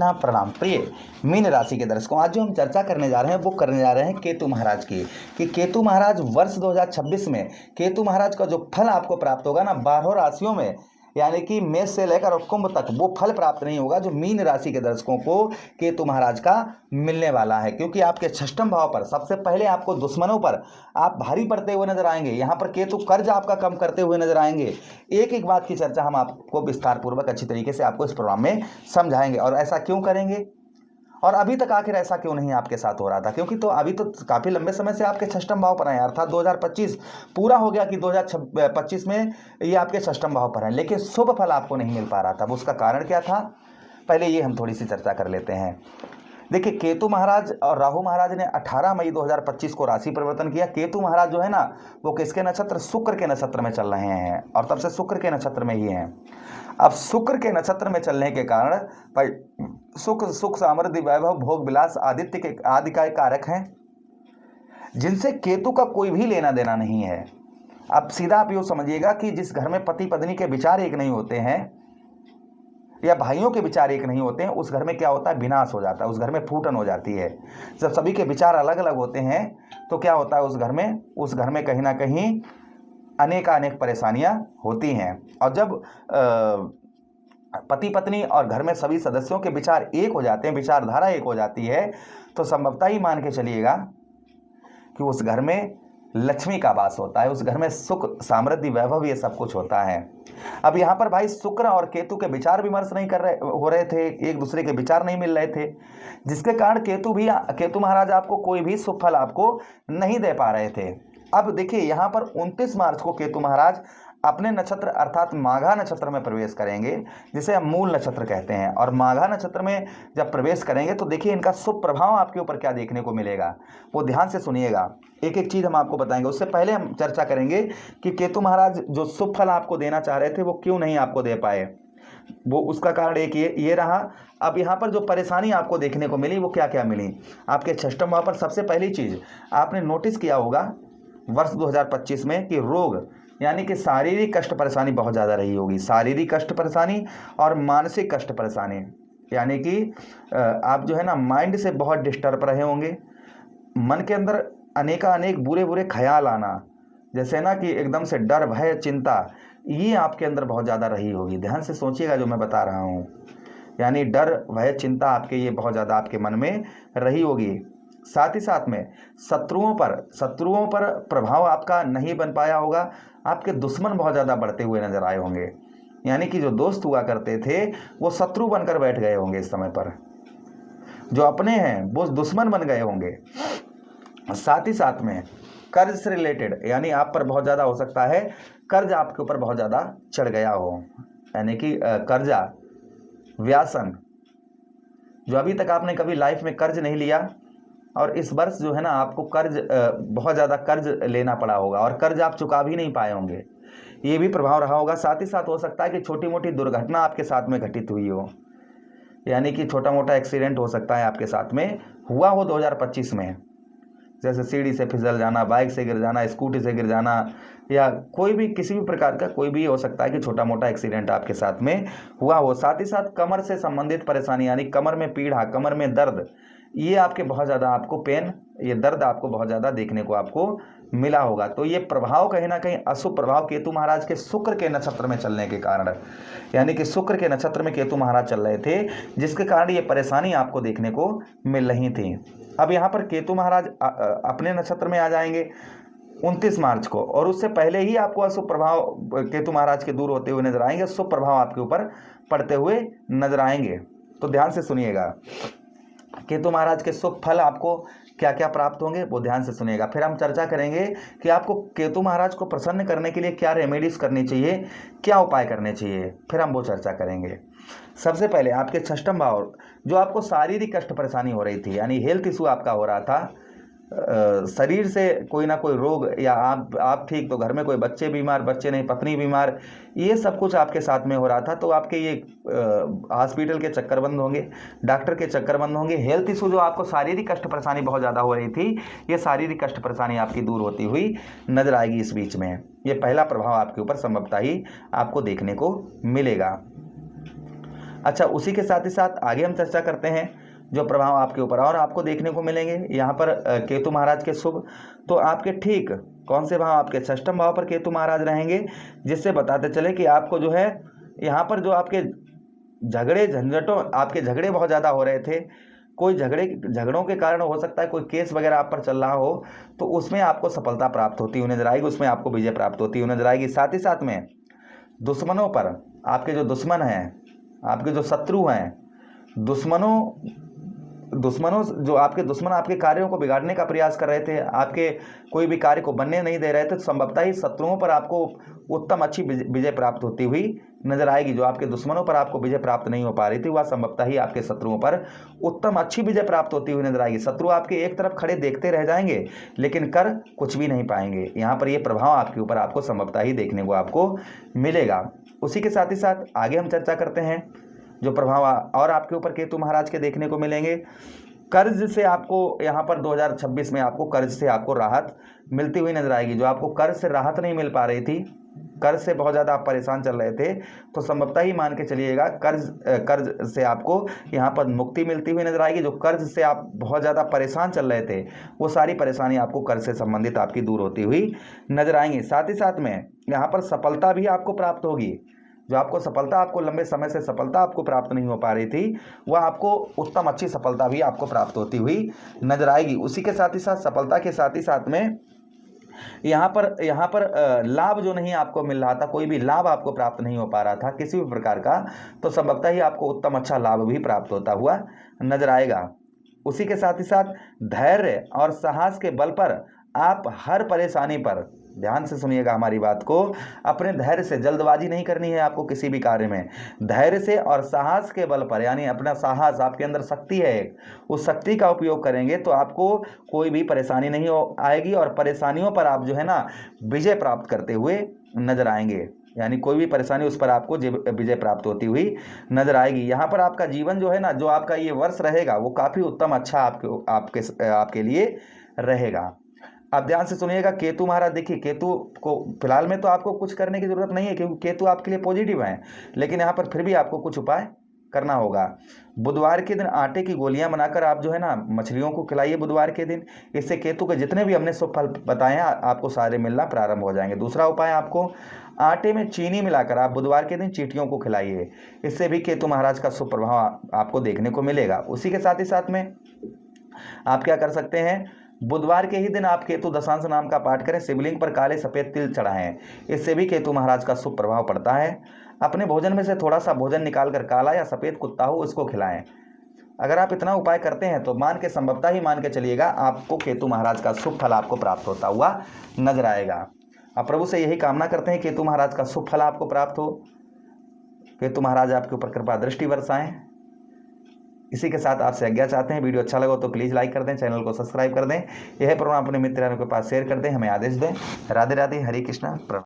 कृष्णा प्रणाम। प्रिय मीन राशि के दर्शकों, आज जो हम चर्चा करने जा रहे हैं वो करने जा रहे हैं केतु महाराज की, कि केतु महाराज वर्ष 2026 में केतु महाराज का जो फल आपको प्राप्त होगा ना 12 राशियों में, यानी कि मेष से लेकर और कुंभ तक वो फल प्राप्त नहीं होगा जो मीन राशि के दर्शकों को केतु महाराज का मिलने वाला है। क्योंकि आपके षष्ठम भाव पर सबसे पहले आपको दुश्मनों पर आप भारी पड़ते हुए नजर आएंगे। यहाँ पर केतु कर्ज आपका कम करते हुए नजर आएंगे। एक एक बात की चर्चा हम आपको विस्तार पूर्वक अच्छी तरीके से आपको इस प्रोग्राम में समझाएंगे। और ऐसा क्यों करेंगे और अभी तक आखिर ऐसा क्यों नहीं आपके साथ हो रहा था, क्योंकि तो अभी तो काफ़ी लंबे समय से आपके षष्ठम भाव पर हैं, अर्थात 2025 पूरा हो गया कि 2025 में ये आपके षष्ठम भाव पर हैं, लेकिन शुभ फल आपको नहीं मिल पा रहा था। उसका कारण क्या था, पहले ये हम थोड़ी सी चर्चा कर लेते हैं। देखिए, केतु महाराज और राहु महाराज ने 18 मई 2025 को राशि परिवर्तन किया। केतु महाराज जो है ना वो किसके नक्षत्र, शुक्र के नक्षत्र में चल रहे हैं और तब से शुक्र के नक्षत्र में ही हैं। अब शुक्र के नक्षत्र में चलने के कारण सुख सामृद्धि वैभव भोग विलास आदित्य के आदि का कारक हैं, जिनसे केतु का कोई भी लेना देना नहीं है। अब सीधा आप यूँ समझिएगा कि जिस घर में पति पत्नी के विचार एक नहीं होते हैं या भाइयों के विचार एक नहीं होते हैं, उस घर में क्या होता है, विनाश हो जाता है, उस घर में फूटन हो जाती है। जब सभी के विचार अलग अलग होते हैं तो क्या होता है, उस घर में कहीं ना कहीं अनेक परेशानियां होती हैं। और जब पति पत्नी और घर में सभी सदस्यों के विचार एक हो जाते हैं, विचारधारा एक हो जाती है, तो संभवतः ही मान के चलिएगा कि उस घर में लक्ष्मी का वास होता है, उस घर में सुख समृद्धि वैभव ये सब कुछ होता है। अब यहाँ पर भाई शुक्र और केतु के विचार विमर्श नहीं हो रहे थे, एक दूसरे के विचार नहीं मिल रहे थे, जिसके कारण केतु महाराज आपको कोई भी शुभ फल आपको नहीं दे पा रहे थे। अब देखिए, यहाँ पर 29 मार्च को केतु महाराज अपने नक्षत्र अर्थात माघा नक्षत्र में प्रवेश करेंगे, जिसे हम मूल नक्षत्र कहते हैं। और माघा नक्षत्र में जब प्रवेश करेंगे तो देखिए इनका शुभ प्रभाव आपके ऊपर क्या देखने को मिलेगा, वो ध्यान से सुनिएगा। एक एक चीज़ हम आपको बताएंगे। उससे पहले हम चर्चा करेंगे कि केतु महाराज जो शुभ फल आपको देना चाह रहे थे वो क्यों नहीं आपको दे पाए। वो उसका कारण एक ये रहा। अब यहाँ पर जो परेशानी आपको देखने को मिली वो क्या क्या मिली, आपके षष्ठम भाव पर सबसे पहली चीज़ आपने नोटिस किया होगा वर्ष 2025 में कि रोग यानी कि शारीरिक कष्ट परेशानी बहुत ज़्यादा रही होगी। शारीरिक कष्ट परेशानी और मानसिक कष्ट परेशानी, यानी कि आप जो है ना माइंड से बहुत डिस्टर्ब रहे होंगे। मन के अंदर अनेक बुरे ख्याल आना, जैसे ना कि एकदम से डर भय चिंता, ये आपके अंदर बहुत ज़्यादा रही होगी। ध्यान से सोचिएगा जो मैं बता रहा हूँ, यानी डर भय चिंता आपके ये बहुत ज़्यादा आपके मन में रही होगी। साथ ही साथ में शत्रुओं पर प्रभाव आपका नहीं बन पाया होगा। आपके दुश्मन बहुत ज़्यादा बढ़ते हुए नजर आए होंगे, यानी कि जो दोस्त हुआ करते थे वो शत्रु बनकर बैठ गए होंगे इस समय पर, जो अपने हैं वो दुश्मन बन गए होंगे। साथ ही साथ में कर्ज से रिलेटेड, यानी आप पर बहुत ज़्यादा हो सकता है कर्ज आपके ऊपर बहुत ज़्यादा चढ़ गया हो, यानी कि कर्जा व्यासन, जो अभी तक आपने कभी लाइफ में कर्ज नहीं लिया और इस वर्ष जो है ना आपको बहुत ज़्यादा कर्ज लेना पड़ा होगा और कर्ज आप चुका भी नहीं पाए होंगे, ये भी प्रभाव रहा होगा। साथ ही साथ हो सकता है कि छोटी मोटी दुर्घटना आपके साथ में घटित हुई हो, यानी कि छोटा मोटा एक्सीडेंट हो सकता है आपके साथ में हुआ हो 2025 में, जैसे सीढ़ी से फिसल जाना, बाइक से गिर जाना, स्कूटी से गिर जाना, या कोई भी किसी भी प्रकार का कोई भी हो सकता है कि छोटा मोटा एक्सीडेंट आपके साथ में हुआ हो। साथ ही साथ कमर से संबंधित परेशानी, यानी कमर में पीड़ा, कमर में दर्द, ये आपके बहुत ज़्यादा आपको पेन, ये दर्द आपको बहुत ज़्यादा देखने को आपको मिला होगा। तो ये प्रभाव कहीं ना कहीं अशुभ प्रभाव केतु महाराज के शुक्र के नक्षत्र में चलने के कारण, यानी कि शुक्र के नक्षत्र में केतु महाराज चल रहे थे, जिसके कारण ये परेशानी आपको देखने को मिल रही थी। अब यहाँ पर केतु महाराज अपने नक्षत्र में आ जाएंगे 29 मार्च को, और उससे पहले ही आपको अशुभ प्रभाव केतु महाराज के दूर होते हुए नजर आएंगे, शुभ प्रभाव आपके ऊपर पड़ते हुए नजर आएंगे। तो ध्यान से सुनिएगा, केतु महाराज के शुभ फल आपको क्या क्या प्राप्त होंगे वो ध्यान से सुनिएगा। फिर हम चर्चा करेंगे कि आपको केतु महाराज को प्रसन्न करने के लिए क्या रेमेडीज करनी चाहिए, क्या उपाय करने चाहिए, फिर हम वो चर्चा करेंगे। सबसे पहले आपके षष्ठम भाव, जो आपको शारीरिक कष्ट परेशानी हो रही थी, यानी हेल्थ इशू आपका हो रहा था, शरीर से कोई ना कोई रोग, या आप ठीक तो घर में कोई बच्चे बीमार, बच्चे नहीं पत्नी बीमार, ये सब कुछ आपके साथ में हो रहा था, तो आपके ये हॉस्पिटल के चक्कर बंद होंगे, डॉक्टर के चक्कर बंद होंगे। हेल्थ इशू जो आपको शारीरिक कष्ट परेशानी बहुत ज़्यादा हो रही थी, ये शारीरिक कष्ट परेशानी आपकी दूर होती हुई नजर आएगी इस बीच में। ये पहला प्रभाव आपके ऊपर संभवतः ही आपको देखने को मिलेगा। अच्छा, उसी के साथ ही साथ आगे हम चर्चा करते हैं जो प्रभाव आपके ऊपर और आपको देखने को मिलेंगे यहाँ पर केतु महाराज के शुभ। तो आपके ठीक कौन से भाव, आपके षष्ठम भाव पर केतु महाराज रहेंगे, जिससे बताते चले कि आपको जो है यहाँ पर जो आपके झगड़े झंझटों, आपके झगड़े बहुत ज़्यादा हो रहे थे, कोई झगड़ों के कारण हो सकता है कोई केस वगैरह आप पर चल रहा हो, तो उसमें आपको सफलता प्राप्त होती हुई नजर आएगी, उसमें आपको विजय प्राप्त होती हुई नजर आएगी। साथ ही साथ में दुश्मनों पर, आपके जो दुश्मन हैं, आपके जो शत्रु हैं, दुश्मनों जो आपके दुश्मन आपके कार्यों को बिगाड़ने का प्रयास कर रहे थे, आपके कोई भी कार्य को बनने नहीं दे रहे थे, तो संभवतः ही शत्रुओं पर आपको उत्तम अच्छी विजय प्राप्त होती हुई नजर आएगी। जो आपके दुश्मनों पर आपको विजय प्राप्त नहीं हो पा रही थी, वह संभवतः ही आपके शत्रुओं पर उत्तम अच्छी विजय प्राप्त होती हुई नजर आएगी। शत्रु आपके एक तरफ खड़े देखते रह जाएंगे, लेकिन कर कुछ भी नहीं पाएंगे। यहाँ पर यह प्रभाव आपके ऊपर आपको संभवतः ही देखने को आपको मिलेगा। उसी के साथ ही साथ आगे हम चर्चा करते हैं जो प्रभाव और आपके ऊपर केतु महाराज के देखने को मिलेंगे। कर्ज से आपको यहाँ पर 2026 में आपको कर्ज से आपको राहत मिलती हुई नजर आएगी। जो आपको कर्ज से राहत नहीं मिल पा रही थी, कर्ज से बहुत ज़्यादा आप परेशान चल रहे थे, तो संभवतः ही मान के चलिएगा कर्ज से आपको यहाँ पर मुक्ति मिलती हुई नजर आएगी। जो कर्ज से आप बहुत ज़्यादा परेशान चल रहे थे, वो सारी परेशानी आपको कर्ज से संबंधित आपकी दूर होती हुई नजर आएंगी। साथ ही साथ में यहाँ पर सफलता भी आपको प्राप्त होगी। जो आपको सफलता, आपको लंबे समय से सफलता आपको प्राप्त नहीं हो पा रही थी, वह आपको उत्तम अच्छी सफलता भी आपको प्राप्त होती हुई नजर आएगी। उसी के साथ ही साथ सफलता के साथ ही साथ में यहाँ पर लाभ जो नहीं आपको मिल रहा था, कोई भी लाभ आपको प्राप्त नहीं हो पा रहा था किसी भी प्रकार का, तो संभवतः ही आपको उत्तम अच्छा लाभ भी प्राप्त होता हुआ नजर आएगा। उसी के साथ ही साथ धैर्य और साहस के बल पर आप हर परेशानी पर, ध्यान से सुनिएगा हमारी बात को, अपने धैर्य से, जल्दबाजी नहीं करनी है आपको किसी भी कार्य में, धैर्य से और साहस के बल पर, यानी अपना साहस, आपके अंदर शक्ति है एक, उस शक्ति का उपयोग करेंगे तो आपको कोई भी परेशानी नहीं आएगी और परेशानियों पर आप जो है ना विजय प्राप्त करते हुए नजर आएंगे। यानी कोई भी परेशानी उस पर आपको विजय प्राप्त होती हुई नजर आएगी। यहाँ पर आपका जीवन जो है ना, जो आपका ये वर्ष रहेगा, वो काफ़ी उत्तम अच्छा आपके लिए रहेगा। आप ध्यान से सुनिएगा। केतु महाराज, देखिए केतु को फिलहाल में तो आपको कुछ करने की जरूरत नहीं है, क्योंकि केतु आपके लिए पॉजिटिव है, लेकिन यहाँ पर फिर भी आपको कुछ उपाय करना होगा। बुधवार के दिन आटे की गोलियां बनाकर आप जो है ना मछलियों को खिलाइए बुधवार के दिन। इससे केतु के जितने भी हमने शुभ फल बताए हैं आपको सारे मिलना प्रारंभ हो जाएंगे। दूसरा उपाय, आपको आटे में चीनी मिलाकर आप बुधवार के दिन चींटियों को खिलाइए। इससे भी केतु महाराज का शुभ प्रभाव आपको देखने को मिलेगा। उसी के साथ में आप क्या कर सकते हैं, बुधवार के ही दिन आप केतु दशांश नाम का पाठ करें, शिवलिंग पर काले सफेद तिल चढ़ाएं। इससे भी केतु महाराज का शुभ प्रभाव पड़ता है। अपने भोजन में से थोड़ा सा भोजन निकालकर काला या सफेद कुत्ता हो उसको खिलाएं। अगर आप इतना उपाय करते हैं तो संभवतः ही मान के चलिएगा आपको केतु महाराज का शुभ फल आपको प्राप्त होता हुआ नजर आएगा। अब प्रभु से यही कामना करते हैं केतु महाराज का शुभ फल आपको प्राप्त हो, केतु महाराज आपके ऊपर कृपा दृष्टि बरसाएं। इसी के साथ आपसे आज्ञा चाहते हैं। वीडियो अच्छा लगा तो प्लीज़ लाइक कर दें, चैनल को सब्सक्राइब कर दें, यह प्रोग्राम अपने मित्रों के पास शेयर कर दें, हमें आदेश दें। राधे राधे, हरे कृष्णा।